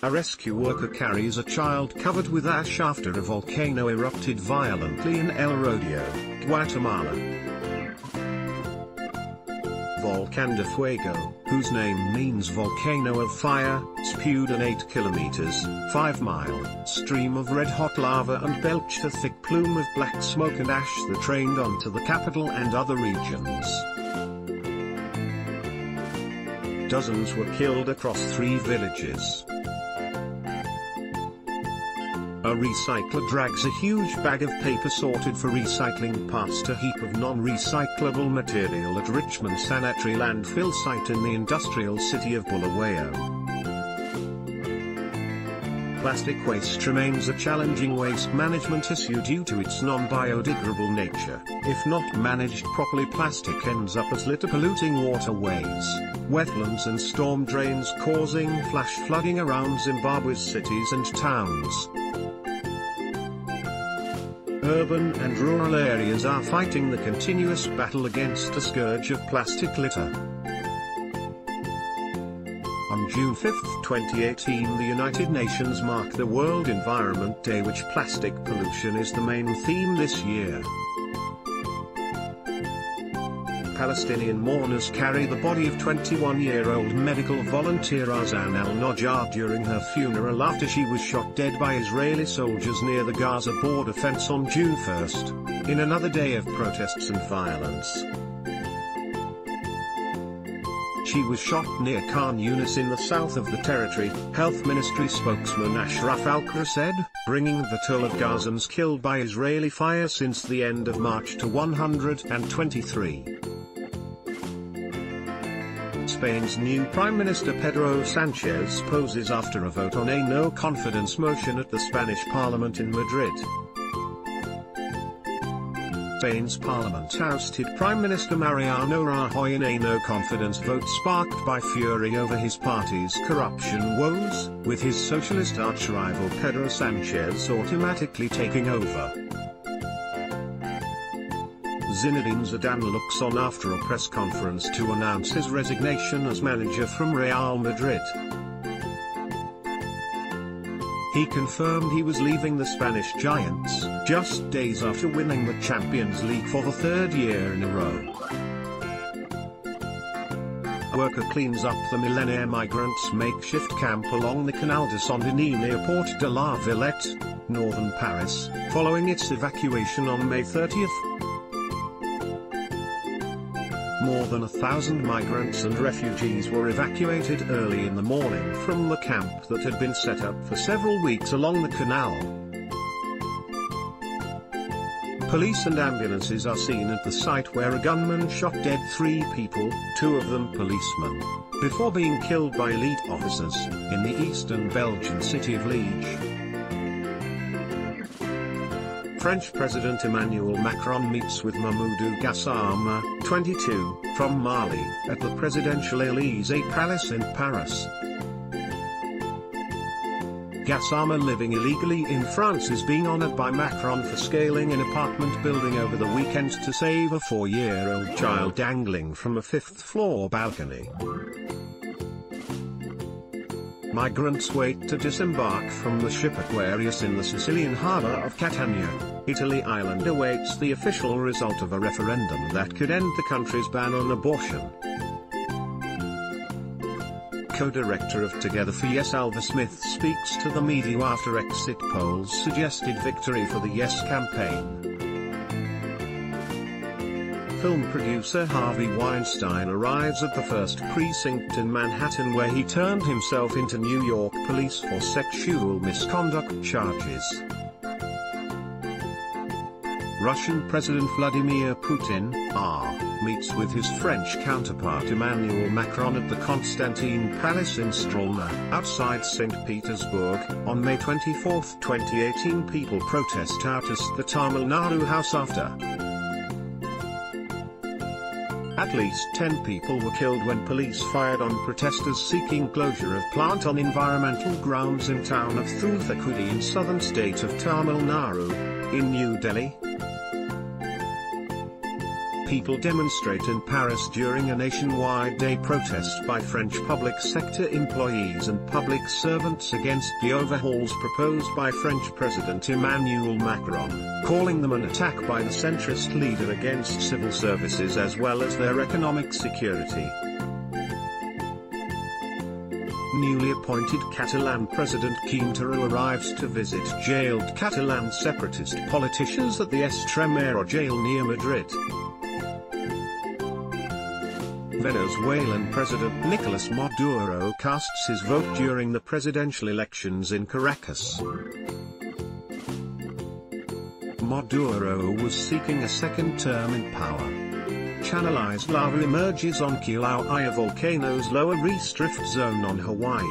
A rescue worker carries a child covered with ash after a volcano erupted violently in El Rodeo, Guatemala. Volcán de Fuego, whose name means volcano of fire, spewed an 8 kilometers, 5-mile, stream of red-hot lava and belched a thick plume of black smoke and ash that rained onto the capital and other regions. Dozens were killed across 3 villages. A recycler drags a huge bag of paper sorted for recycling past a heap of non-recyclable material at Richmond Sanitary Landfill site in the industrial city of Bulawayo. Plastic waste remains a challenging waste management issue due to its non-biodegradable nature. If not managed properly, plastic ends up as litter polluting waterways, wetlands and storm drains, causing flash flooding around Zimbabwe's cities and towns. Urban and rural areas are fighting the continuous battle against a scourge of plastic litter. On June 5, 2018, the United Nations marked the World Environment Day, which plastic pollution is the main theme this year. Palestinian mourners carry the body of 21-year-old medical volunteer Azan al-Najjar during her funeral after she was shot dead by Israeli soldiers near the Gaza border fence on June 1, in another day of protests and violence. She was shot near Khan Yunis in the south of the territory, Health Ministry spokesman Ashraf Al-Qura said, bringing the toll of Gazans killed by Israeli fire since the end of March to 123. Spain's new Prime Minister Pedro Sanchez poses after a vote on a no-confidence motion at the Spanish Parliament in Madrid. Spain's parliament ousted Prime Minister Mariano Rajoy in a no-confidence vote sparked by fury over his party's corruption woes, with his socialist arch-rival Pedro Sanchez automatically taking over. Zinedine Zidane looks on after a press conference to announce his resignation as manager from Real Madrid. He confirmed he was leaving the Spanish Giants, just days after winning the Champions League for the 3rd year in a row. A worker cleans up the millennial migrants' makeshift camp along the Canal de Saint-Denis near Porte de la Villette, northern Paris, following its evacuation on May 30. More than 1,000 migrants and refugees were evacuated early in the morning from the camp that had been set up for several weeks along the canal. Police and ambulances are seen at the site where a gunman shot dead 3 people, 2 of them policemen, before being killed by elite officers, in the eastern Belgian city of Liege. French President Emmanuel Macron meets with Mamadou Gassama, 22, from Mali, at the Presidential Élysée Palace in Paris. Gassama, living illegally in France, is being honored by Macron for scaling an apartment building over the weekend to save a 4-year-old child dangling from a 5th-floor balcony. Migrants wait to disembark from the ship Aquarius in the Sicilian harbour of Catania, Italy. Island awaits the official result of a referendum that could end the country's ban on abortion. Co-director of Together for Yes Alva Smith speaks to the media after exit polls suggested victory for the Yes campaign. Film producer Harvey Weinstein arrives at the 1st Precinct in Manhattan, where he turned himself into New York police for sexual misconduct charges. Russian President Vladimir Putin, meets with his French counterpart Emmanuel Macron at the Constantine Palace in Strelna, outside St. Petersburg, on May 24, 2018. People protest out at the Tamil Nadu house after at least 10 people were killed when police fired on protesters seeking closure of plant on environmental grounds in town of Thoothukudi in southern state of Tamil Nadu, in New Delhi. people demonstrate in Paris during a nationwide day protest by French public sector employees and public servants against the overhauls proposed by French President Emmanuel Macron, calling them an attack by the centrist leader against civil services as well as their economic security. Newly appointed Catalan President Quintero arrives to visit jailed Catalan separatist politicians at the Extremera jail near Madrid. Venezuelan President Nicolas Maduro casts his vote during the presidential elections in Caracas. Maduro was seeking a second term in power. Channelized lava emerges on Kilauea volcano's lower Reese drift zone on Hawaii.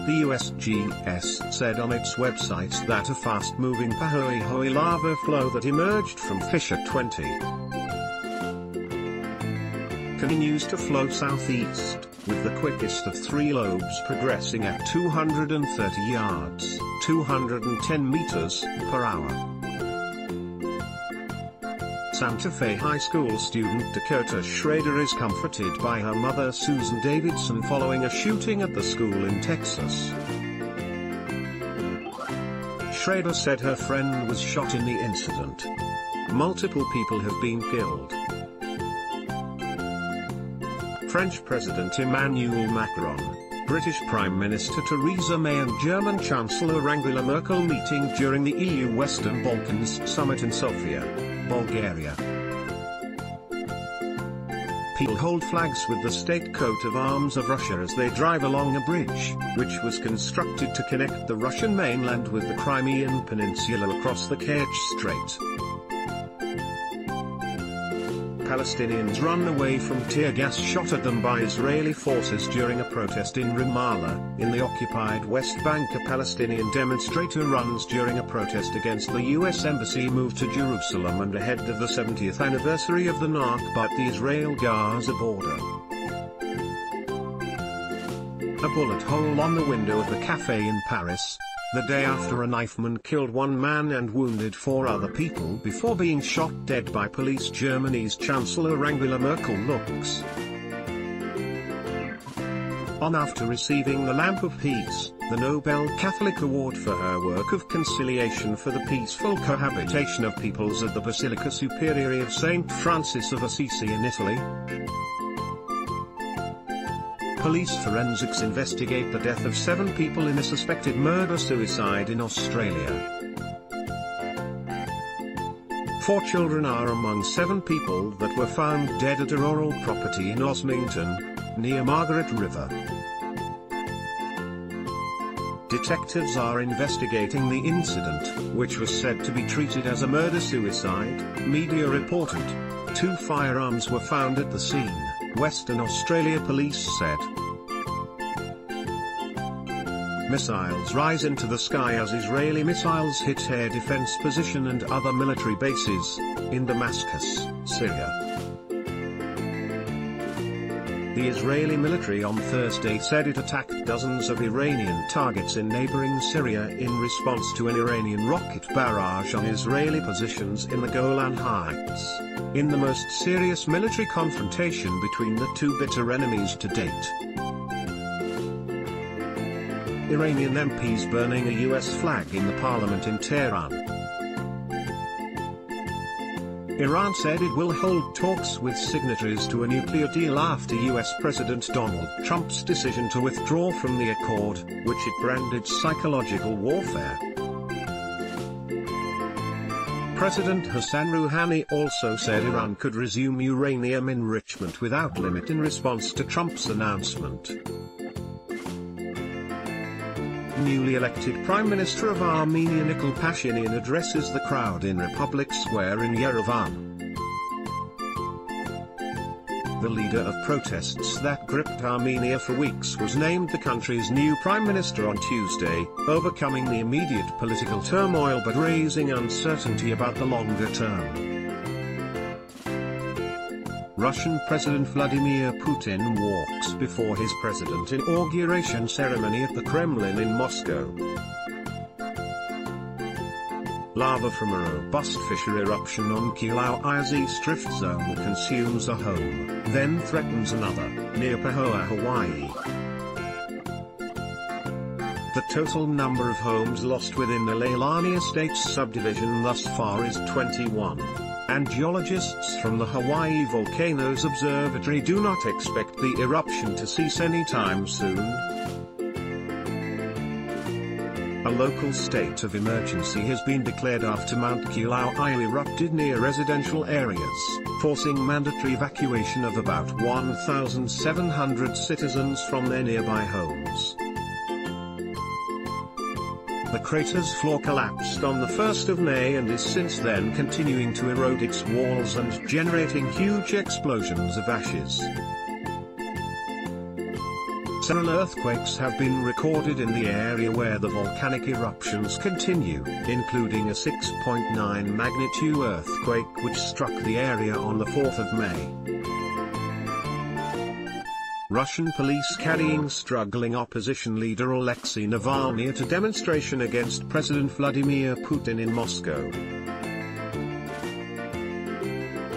The USGS said on its website that a fast-moving Pahoehoe lava flow that emerged from Fissure 20 continues to flow southeast, with the quickest of three lobes progressing at 230 yards, 210 meters, per hour. Santa Fe High School student Dakota Schrader is comforted by her mother Susan Davidson following a shooting at the school in Texas. Schrader said her friend was shot in the incident. Multiple people have been killed. French President Emmanuel Macron, British Prime Minister Theresa May and German Chancellor Angela Merkel meeting during the EU Western Balkans Summit in Sofia, Bulgaria. People hold flags with the state coat of arms of Russia as they drive along a bridge, which was constructed to connect the Russian mainland with the Crimean Peninsula across the Kerch Strait. Palestinians run away from tear gas shot at them by Israeli forces during a protest in Ramallah, in the occupied West Bank. A Palestinian demonstrator runs during a protest against the U.S. Embassy move to Jerusalem and ahead of the 70th anniversary of the Nakba at the Israel-Gaza border. A bullet hole on the window of the cafe in Paris, the day after a knifeman killed one man and wounded four other people before being shot dead by police. Germany's Chancellor Angela Merkel looks on after receiving the Lamp of Peace, the Nobel Catholic Award for her work of conciliation for the peaceful cohabitation of peoples at the Basilica Superiore of St. Francis of Assisi in Italy. Police forensics investigate the death of 7 people in a suspected murder-suicide in Australia. 4 children are among 7 people that were found dead at a rural property in Osmington, near Margaret River. Detectives are investigating the incident, which was said to be treated as a murder-suicide, media reported. 2 firearms were found at the scene, Western Australia police said. Missiles rise into the sky as Israeli missiles hit air defense position and other military bases, in Damascus, Syria. The Israeli military on Thursday said it attacked dozens of Iranian targets in neighboring Syria in response to an Iranian rocket barrage on Israeli positions in the Golan Heights, in the most serious military confrontation between the two bitter enemies to date. Iranian MPs burning a US flag in the parliament in Tehran. Iran said it will hold talks with signatories to a nuclear deal after US President Donald Trump's decision to withdraw from the accord, which it branded psychological warfare. President Hassan Rouhani also said Iran could resume uranium enrichment without limit in response to Trump's announcement. Newly elected Prime Minister of Armenia Nikol Pashinyan addresses the crowd in Republic Square in Yerevan. The leader of protests that gripped Armenia for weeks was named the country's new prime minister on Tuesday, overcoming the immediate political turmoil but raising uncertainty about the longer term. Russian President Vladimir Putin walks before his president inauguration ceremony at the Kremlin in Moscow. Lava from a robust fissure eruption on Kilauea's East Rift Zone consumes a home, then threatens another, near Pahoa, Hawaii. The total number of homes lost within the Leilani Estates subdivision thus far is 21. And geologists from the Hawaii Volcanoes Observatory do not expect the eruption to cease anytime soon. A local state of emergency has been declared after Mount Kilauea erupted near residential areas, forcing mandatory evacuation of about 1,700 citizens from their nearby homes. The crater's floor collapsed on the 1st of May and is since then continuing to erode its walls and generating huge explosions of ashes. Several earthquakes have been recorded in the area where the volcanic eruptions continue, including a 6.9 magnitude earthquake which struck the area on the 4th of May. Russian police carrying struggling opposition leader Alexei Navalny at a demonstration against President Vladimir Putin in Moscow.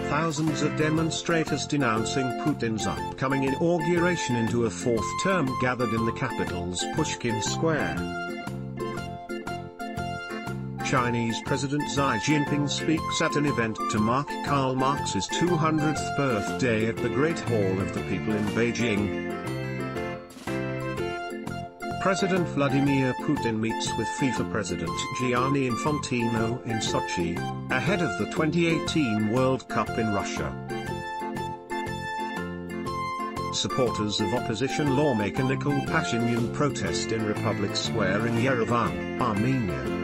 Thousands of demonstrators denouncing Putin's upcoming inauguration into a fourth term gathered in the capital's Pushkin Square. Chinese President Xi Jinping speaks at an event to mark Karl Marx's 200th birthday at the Great Hall of the People in Beijing. President Vladimir Putin meets with FIFA President Gianni Infantino in Sochi, ahead of the 2018 World Cup in Russia. Supporters of opposition lawmaker Nikol Pashinyan protest in Republic Square in Yerevan, Armenia.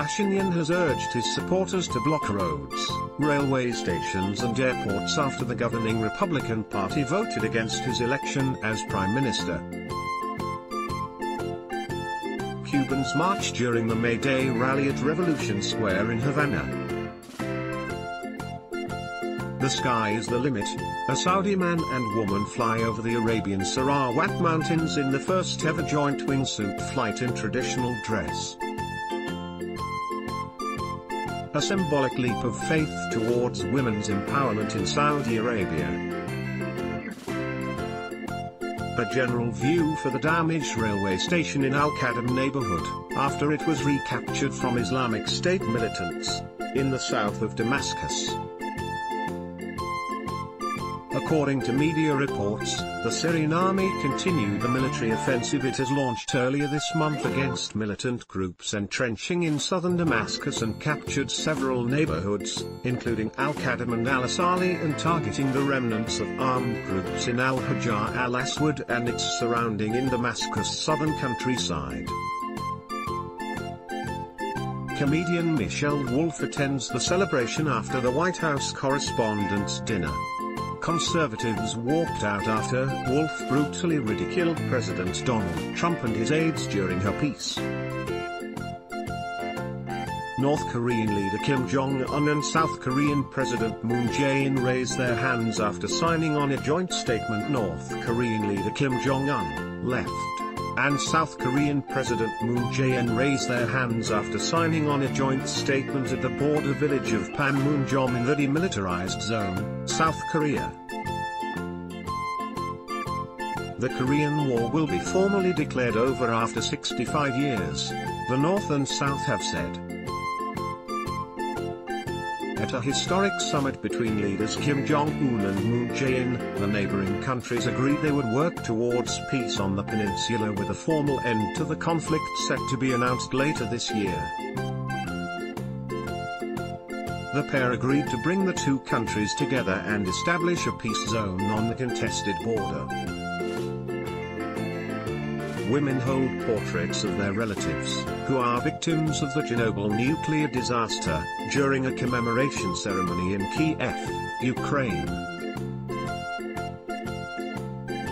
Pashinyan has urged his supporters to block roads, railway stations and airports after the governing Republican Party voted against his election as Prime Minister. Cubans march during the May Day rally at Revolution Square in Havana. The sky is the limit. A Saudi man and woman fly over the Arabian Sarawak Mountains in the first ever joint wingsuit flight in traditional dress. A symbolic leap of faith towards women's empowerment in Saudi Arabia. A general view for the damaged railway station in Al-Qadam neighborhood, after it was recaptured from Islamic State militants, in the south of Damascus. According to media reports, the Syrian army continued the military offensive it has launched earlier this month against militant groups entrenching in southern Damascus and captured several neighborhoods, including Al-Qadam and Al-Asali, and targeting the remnants of armed groups in Al-Hajar al-Aswad and its surrounding in Damascus' southern countryside. Comedian Michelle Wolf attends the celebration after the White House Correspondents' Dinner. Conservatives walked out after Wolf brutally ridiculed President Donald Trump and his aides during her piece. North Korean leader Kim Jong-un and South Korean President Moon Jae-in raised their hands after signing on a joint statement. North Korean leader Kim Jong-un, left, and South Korean President Moon Jae-in raised their hands after signing on a joint statement at the border village of Panmunjom in the demilitarized zone, South Korea. The Korean War will be formally declared over after 65 years, the North and South have said. At a historic summit between leaders Kim Jong-un and Moon Jae-in, the neighboring countries agreed they would work towards peace on the peninsula with a formal end to the conflict set to be announced later this year. The pair agreed to bring the two countries together and establish a peace zone on the contested border. Women hold portraits of their relatives, who are victims of the Chernobyl nuclear disaster, during a commemoration ceremony in Kiev, Ukraine.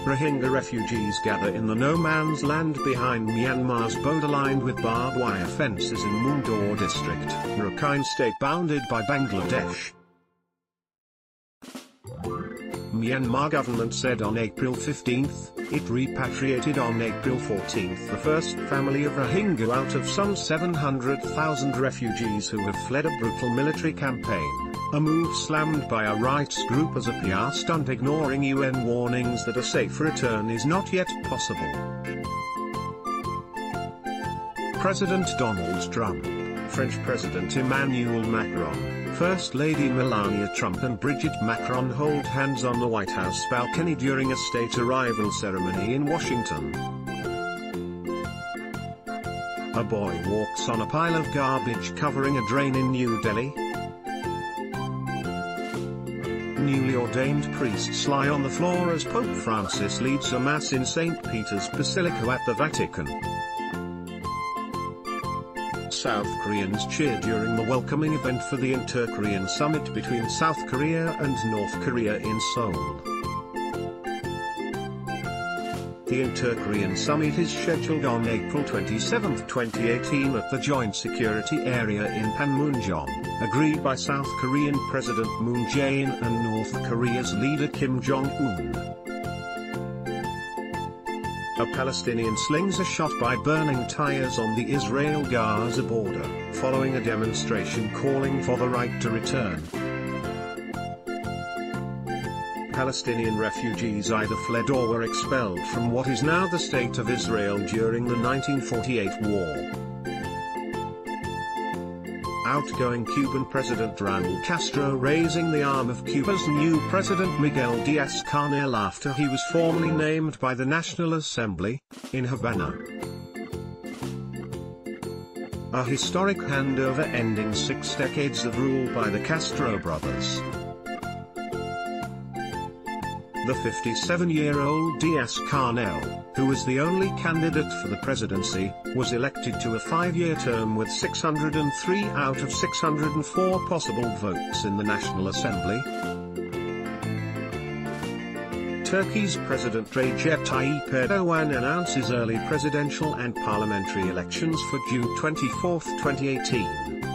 Rohingya refugees gather in the no-man's land behind Myanmar's border lined with barbed wire fences in Mundor district, Rakhine state bounded by Bangladesh. Myanmar government said on April 15. It repatriated on April 14 the first family of Rohingya out of some 700,000 refugees who have fled a brutal military campaign, a move slammed by a rights group as a PR stunt, ignoring UN warnings that a safe return is not yet possible. President Donald Trump, French President Emmanuel Macron, First Lady Melania Trump and Brigitte Macron hold hands on the White House balcony during a state arrival ceremony in Washington. A boy walks on a pile of garbage covering a drain in New Delhi. Newly ordained priests lie on the floor as Pope Francis leads a mass in St. Peter's Basilica at the Vatican. South Koreans cheer during the welcoming event for the Inter-Korean summit between South Korea and North Korea in Seoul. The Inter-Korean summit is scheduled on April 27, 2018 at the Joint Security Area in Panmunjom, agreed by South Korean President Moon Jae-in and North Korea's leader Kim Jong-un. A Palestinian slings a shot by burning tires on the Israel-Gaza border, following a demonstration calling for the right to return. Palestinian refugees either fled or were expelled from what is now the State of Israel during the 1948 war. Outgoing Cuban President Raúl Castro raising the arm of Cuba's new President Miguel Díaz-Canel after he was formally named by the National Assembly, in Havana. A historic handover ending 6 decades of rule by the Castro brothers. The 57-year-old Díaz-Canel, who was the only candidate for the presidency, was elected to a 5-year term with 603 out of 604 possible votes in the National Assembly. Turkey's President Recep Tayyip Erdogan announces early presidential and parliamentary elections for June 24, 2018,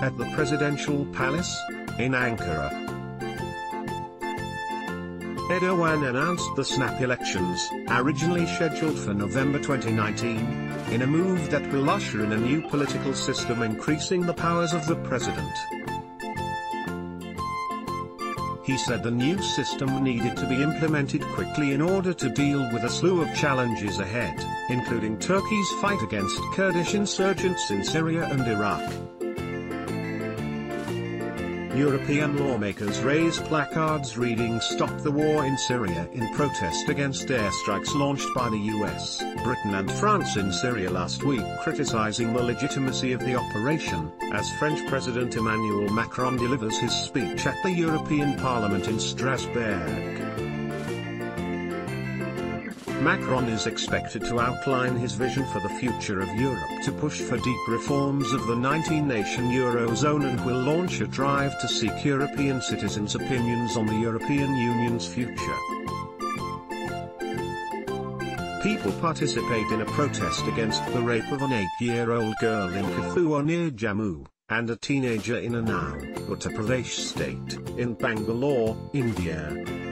at the Presidential Palace, in Ankara. Erdogan announced the snap elections, originally scheduled for November 2019, in a move that will usher in a new political system increasing the powers of the president. He said the new system needed to be implemented quickly in order to deal with a slew of challenges ahead, including Turkey's fight against Kurdish insurgents in Syria and Iraq. European lawmakers raised placards reading "Stop the War in Syria" in protest against airstrikes launched by the US, Britain and France in Syria last week, criticizing the legitimacy of the operation, as French President Emmanuel Macron delivers his speech at the European Parliament in Strasbourg. Macron is expected to outline his vision for the future of Europe to push for deep reforms of the 19-nation Eurozone and will launch a drive to seek European citizens' opinions on the European Union's future. People participate in a protest against the rape of an 8-year-old girl in Kathua near Jammu, and a teenager in Unnao, Uttar Pradesh state, in Bangalore, India.